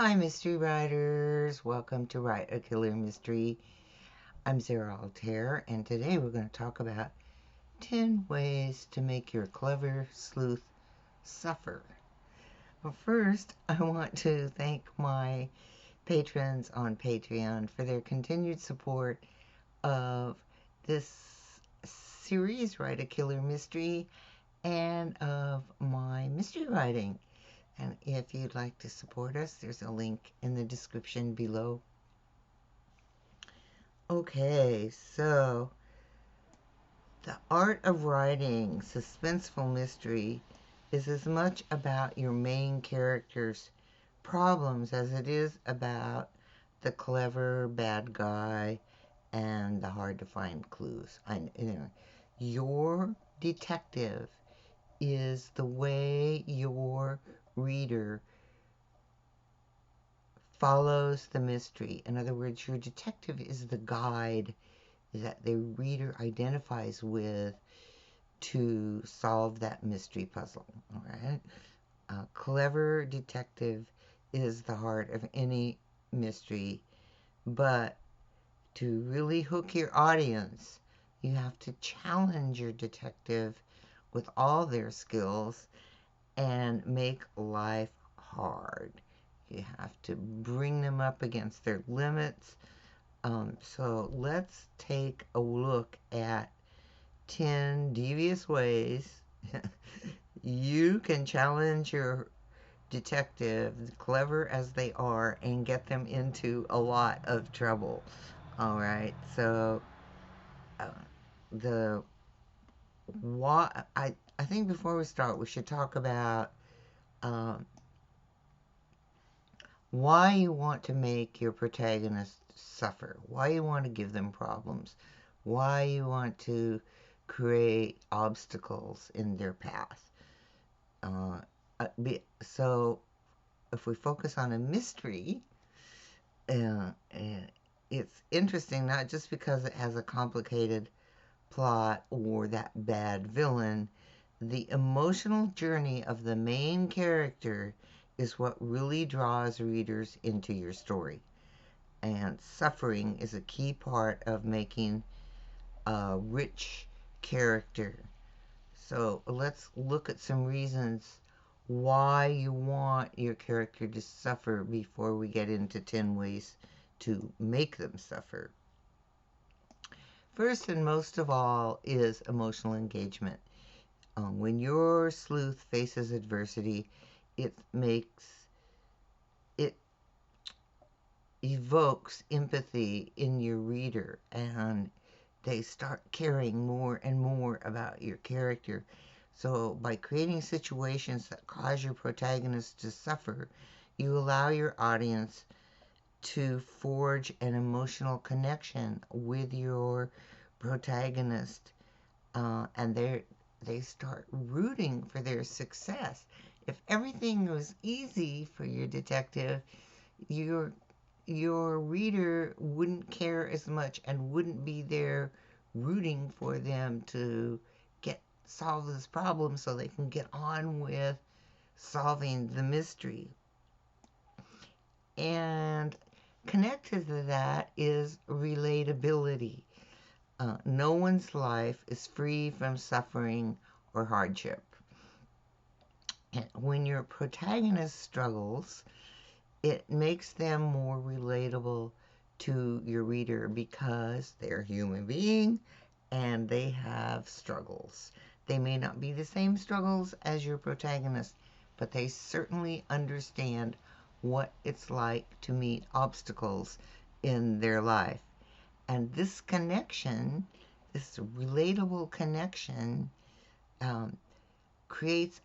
Hi, mystery writers. Welcome to Write a Killer Mystery. I'm Sarah Altair, and today we're going to talk about 10 ways to make your clever sleuth suffer. But first, I want to thank my patrons on Patreon for their continued support of this series, Write a Killer Mystery, and of my mystery writing. And if you'd like to support us, there's a link in the description below. Okay, so the art of writing suspenseful mystery is as much about your main character's problems as it is about the clever bad guy and the hard to find clues. Your detective is the way your reader follows the mystery. In other words, your detective is the guide that the reader identifies with to solve that mystery puzzle. All right? A clever detective is the heart of any mystery, but to really hook your audience, you have to challenge your detective with all their skills and make life hard. You have to bring them up against their limits. So let's take a look at 10 devious ways you can challenge your detective, clever as they are, and get them into a lot of trouble. All right, so uh, the why I think before we start, we should talk about um, why you want to make your protagonist suffer, why you want to give them problems, why you want to create obstacles in their path. Uh, so if we focus on a mystery, uh, it's interesting not just because it has a complicated plot or that bad villain. The emotional journey of the main character is what really draws readers into your story. And suffering is a key part of making a rich character. So let's look at some reasons why you want your character to suffer before we get into 10 ways to make them suffer. First and most of all is emotional engagement. When your sleuth faces adversity, it makes it evokes empathy in your reader, and they start caring more and more about your character. So by creating situations that cause your protagonist to suffer, you allow your audience to forge an emotional connection with your protagonist, and they start rooting for their success. If everything was easy for your detective, your your reader wouldn't care as much and wouldn't be there rooting for them to get solve this problem so they can get on with solving the mystery. And connected to that is relatability. No one's life is free from suffering or hardship. And when your protagonist struggles, it makes them more relatable to your reader because they're a human being and they have struggles. They may not be the same struggles as your protagonist, but they certainly understand what it's like to meet obstacles in their life. And this connection, this relatable connection, um, creates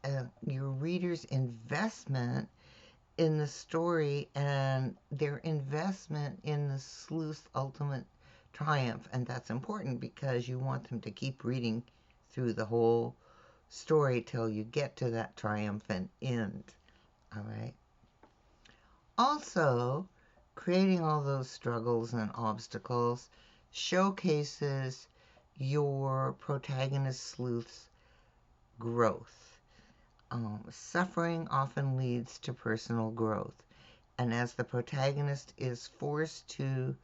your reader's investment in the story and their investment in the sleuth's ultimate triumph. And that's important because you want them to keep reading through the whole story till you get to that triumphant end. All right. Also, creating all those struggles and obstacles showcases your protagonist sleuth's growth. Suffering often leads to personal growth, And as the protagonist is forced to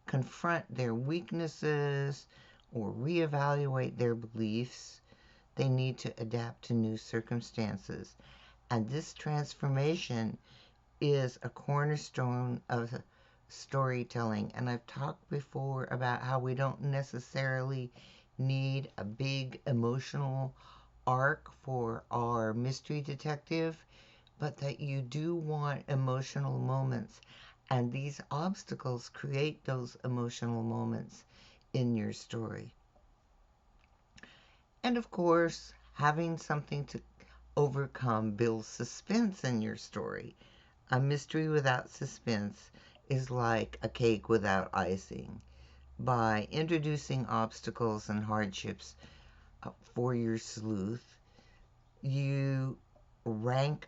confront their weaknesses or reevaluate their beliefs, they need to adapt to new circumstances. And this transformation is a cornerstone of storytelling. And I've talked before about how we don't necessarily need a big emotional arc for our mystery detective, but that you do want emotional moments. And these obstacles create those emotional moments in your story. And of course, having something to overcome builds suspense in your story. A mystery without suspense is like a cake without icing. By introducing obstacles and hardships for your sleuth, you rank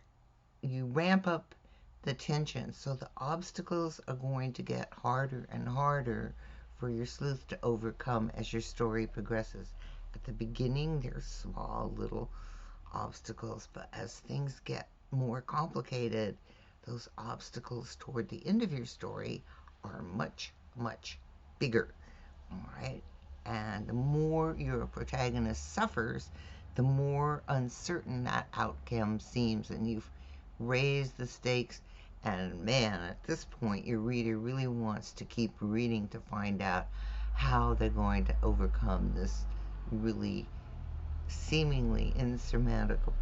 you ramp up the tension. So the obstacles are going to get harder and harder for your sleuth to overcome as your story progresses. At the beginning, they're small little obstacles, but as things get more complicated, those obstacles toward the end of your story are much, much bigger. All right? And the more your protagonist suffers, the more uncertain that outcome seems, and you've raised the stakes. And man, at this point, your reader really wants to keep reading to find out how they're going to overcome this really seemingly insurmountable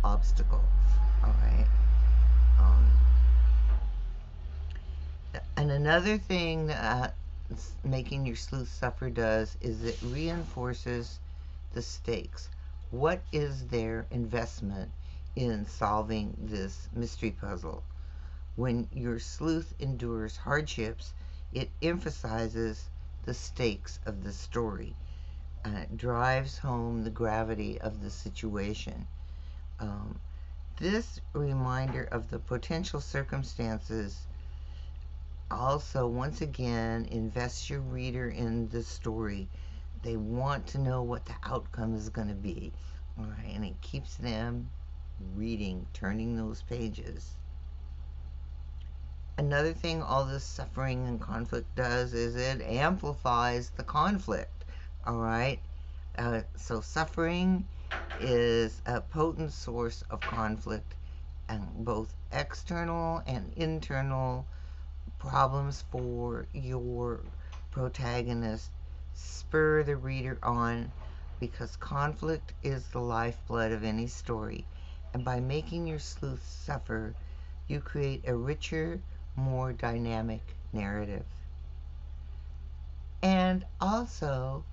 obstacle. All right. Um, and another thing that making your sleuth suffer does is it reinforces the stakes. What is their investment in solving this mystery puzzle? When your sleuth endures hardships, it emphasizes the stakes of the story. It drives home the gravity of the situation. Um, this reminder of the potential circumstances also, once again, invests your reader in the story. They want to know what the outcome is going to be. All right, and it keeps them reading, turning those pages. Another thing all this suffering and conflict does is it amplifies the conflict. All right, so suffering is a potent source of conflict, and both external and internal problems for your protagonist spur the reader on, because conflict is the lifeblood of any story. And by making your sleuth suffer, you create a richer, more dynamic narrative. And also,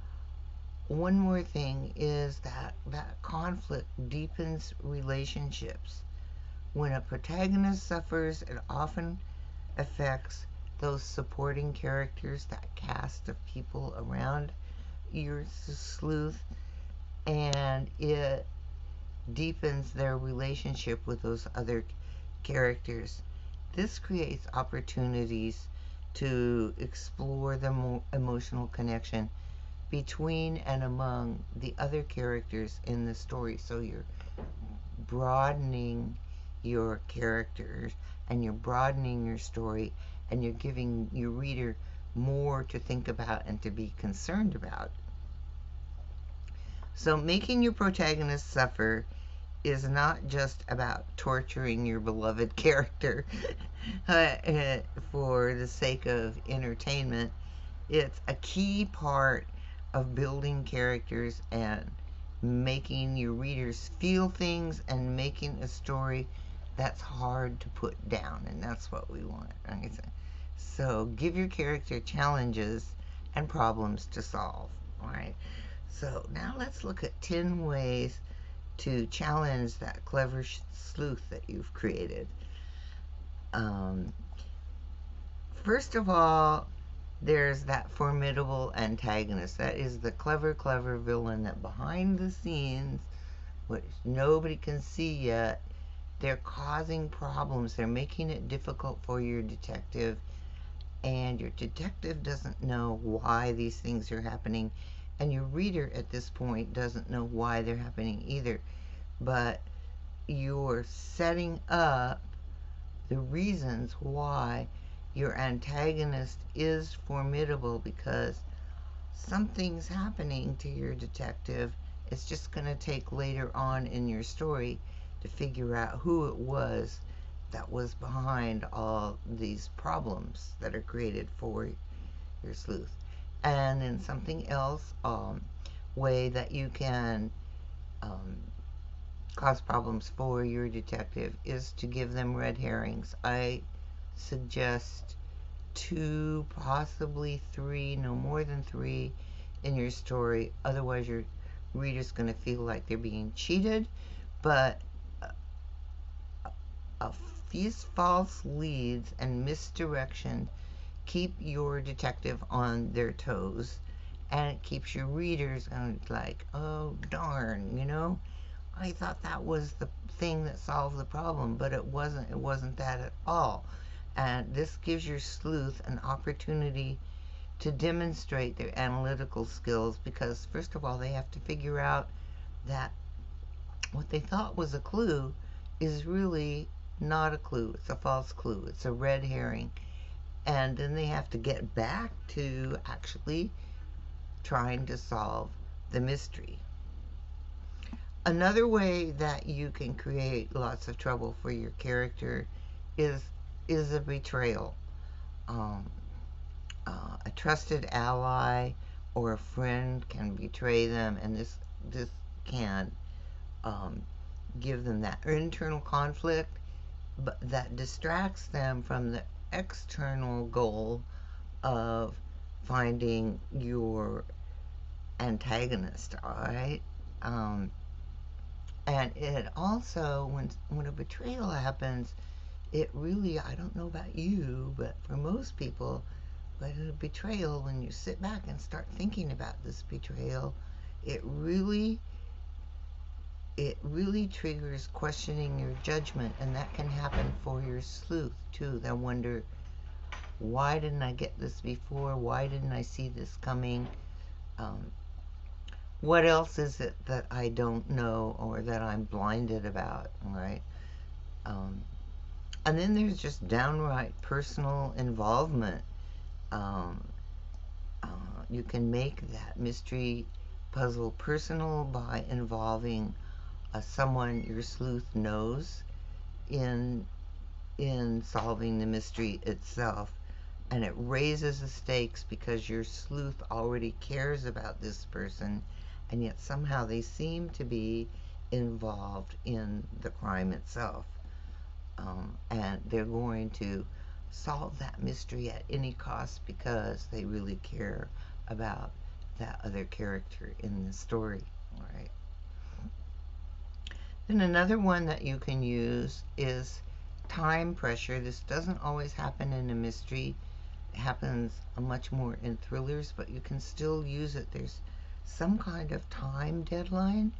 one more thing is that conflict deepens relationships. When a protagonist suffers, it often affects those supporting characters, that cast of people around your sleuth, and it deepens their relationship with those other characters. This creates opportunities to explore the emotional connection between and among the other characters in the story. So you're broadening your characters and you're broadening your story and you're giving your reader more to think about and to be concerned about. So making your protagonist suffer is not just about torturing your beloved character for the sake of entertainment. It's a key part of building characters and making your readers feel things and making a story that's hard to put down, and that's what we want. Right? So give your character challenges and problems to solve. All right. So now let's look at 10 ways to challenge that clever sleuth that you've created. First of all, there's that formidable antagonist. That is the clever, clever villain that behind the scenes, which nobody can see yet, they're causing problems. They're making it difficult for your detective, and your detective doesn't know why these things are happening, and your reader at this point doesn't know why they're happening either. But you're setting up the reasons why your antagonist is formidable, because something's happening to your detective. It's just going to take later on in your story to figure out who it was that was behind all these problems that are created for your sleuth. And then something else, way that you can um, cause problems for your detective is to give them red herrings. I suggest two, possibly three, no more than three in your story. Otherwise, your reader's going to feel like they're being cheated. But uh, these false leads and misdirection keep your detective on their toes, and it keeps your readers like, oh darn, I thought that was the thing that solved the problem, but it wasn't. It wasn't that at all. And this gives your sleuth an opportunity to demonstrate their analytical skills, because first of all, they have to figure out that what they thought was a clue is really not a clue. It's a false clue. It's a red herring. And then they have to get back to actually trying to solve the mystery. Another way that you can create lots of trouble for your character is a betrayal. Um, a trusted ally or a friend can betray them, and this can um, give them that internal conflict, but that distracts them from the external goal of finding your antagonist. All right. Um, and it also, when a betrayal happens, it really, I don't know about you, but for most people, but a betrayal, when you sit back and start thinking about this betrayal, it really triggers questioning your judgment, and that can happen for your sleuth too. They'll wonder, why didn't I get this before? Why didn't I see this coming? Um, what else is it that I don't know or that I'm blinded about, right? Um, and then there's just downright personal involvement. Um, you can make that mystery puzzle personal by involving someone your sleuth knows in solving the mystery itself, and it raises the stakes because your sleuth already cares about this person, and yet somehow they seem to be involved in the crime itself, and they're going to solve that mystery at any cost because they really care about that other character in the story. All right. Then another one that you can use is time pressure. This doesn't always happen in a mystery. It happens much more in thrillers, but you can still use it. There's some kind of time deadline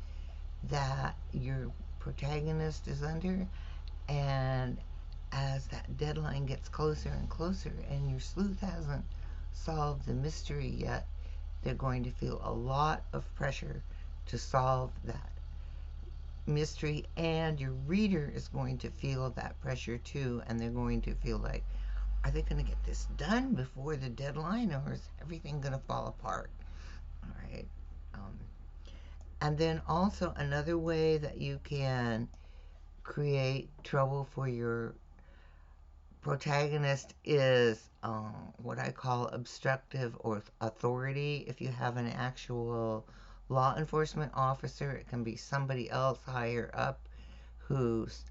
that your protagonist is under, and as that deadline gets closer and closer and your sleuth hasn't solved the mystery yet, they're going to feel a lot of pressure to solve that mystery, and your reader is going to feel that pressure too, and they're going to feel like, are they going to get this done before the deadline, or is everything going to fall apart? All right. Um, and then also another way that you can create trouble for your protagonist is what I call obstructive or authority. If you have an actual law enforcement officer, it can be somebody else higher up who's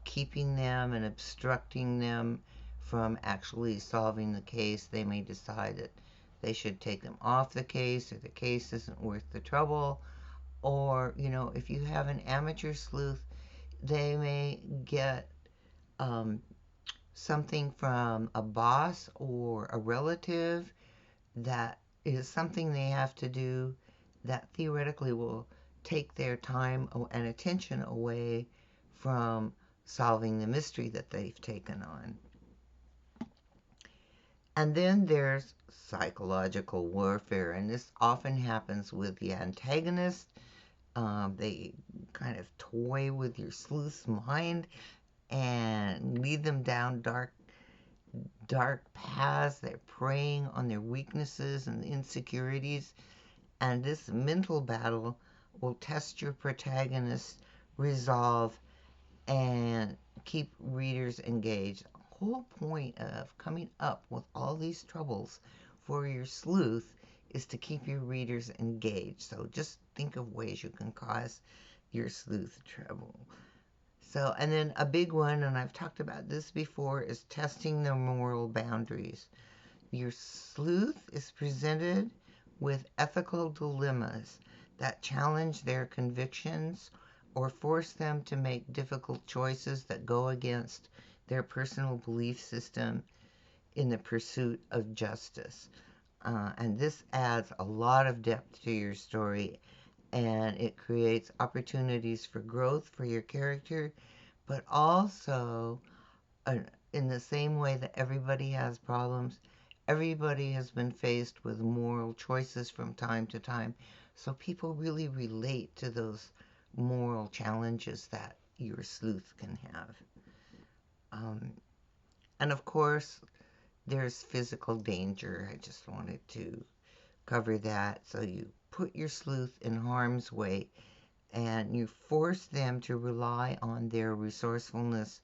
keeping them and obstructing them from actually solving the case. They may decide that they should take them off the case, or the case isn't worth the trouble. Or, if you have an amateur sleuth, they may get um, something from a boss or a relative that is something they have to do that theoretically will take their time and attention away from solving the mystery that they've taken on. And then there's psychological warfare, and this often happens with the antagonist. They kind of toy with your sleuth's mind, and lead them down dark paths. They're preying on their weaknesses and insecurities. And this mental battle will test your protagonist's resolve and keep readers engaged. The whole point of coming up with all these troubles for your sleuth is to keep your readers engaged. So just think of ways you can cause your sleuth trouble. So, and then a big one, and I've talked about this before, is testing their moral boundaries. Your sleuth is presented with ethical dilemmas that challenge their convictions or force them to make difficult choices that go against their personal belief system in the pursuit of justice. And this adds a lot of depth to your story, and it creates opportunities for growth for your character, but also uh, in the same way that everybody has problems, everybody has been faced with moral choices from time to time. So people really relate to those moral challenges that your sleuth can have. Um, and of course, there's physical danger. I just wanted to cover that. So you put your sleuth in harm's way and you force them to rely on their resourcefulness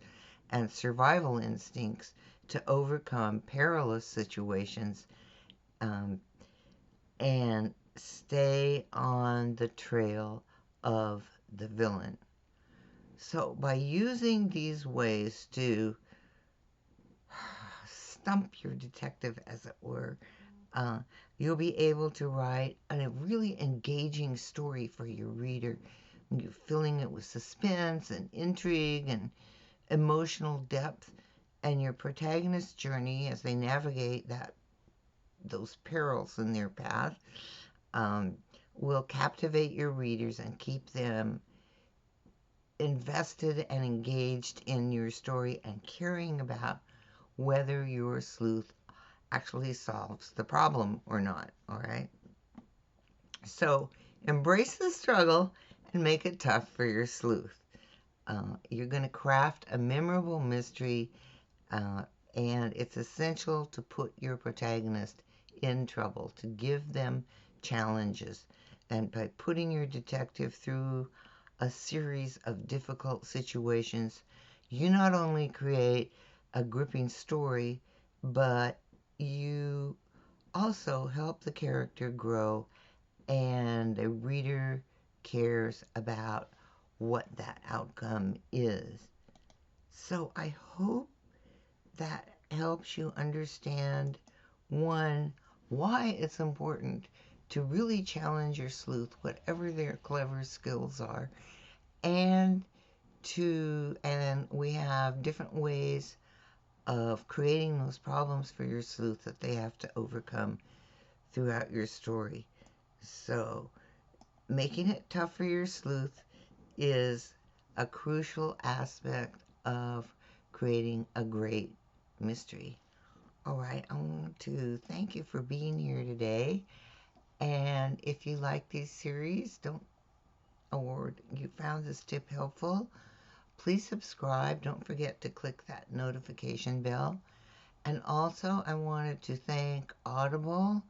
and survival instincts to overcome perilous situations, um, and stay on the trail of the villain. So, by using these ways to stump your detective, as it were, uh, you'll be able to write a really engaging story for your reader. You're filling it with suspense and intrigue and emotional depth, and your protagonist's journey as they navigate those perils in their path um, will captivate your readers and keep them invested and engaged in your story and caring about whether your sleuth actually solves the problem or not. All right. So embrace the struggle and make it tough for your sleuth. You're going to craft a memorable mystery, uh, and it's essential to put your protagonist in trouble, to give them challenges. And by putting your detective through a series of difficult situations, you not only create a gripping story, but you also help the character grow, and the reader cares about what that outcome is. So I hope that helps you understand, one, why it's important to really challenge your sleuth, whatever their clever skills are, and we have different ways of creating those problems for your sleuth that they have to overcome throughout your story. So, making it tough for your sleuth is a crucial aspect of creating a great mystery. All right, I want to thank you for being here today. And if you like these series, or you found this tip helpful, please subscribe. Don't forget to click that notification bell. And also, I wanted to thank Audible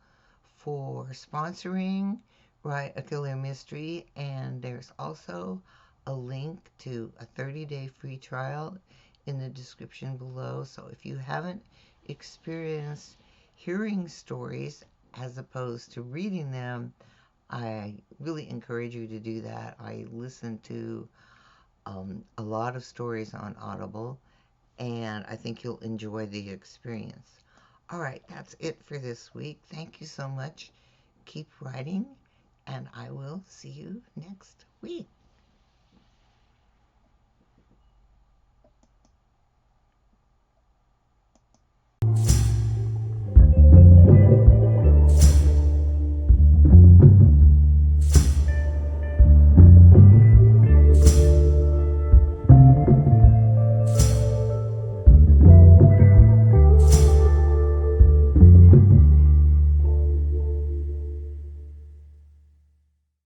for sponsoring Write a Killer Mystery. And there's also a link to a 30-day free trial in the description below. So if you haven't experienced hearing stories as opposed to reading them, I really encourage you to do that. I listen to a lot of stories on Audible, and I think you'll enjoy the experience. All right, that's it for this week. Thank you so much. Keep writing, and I will see you next week.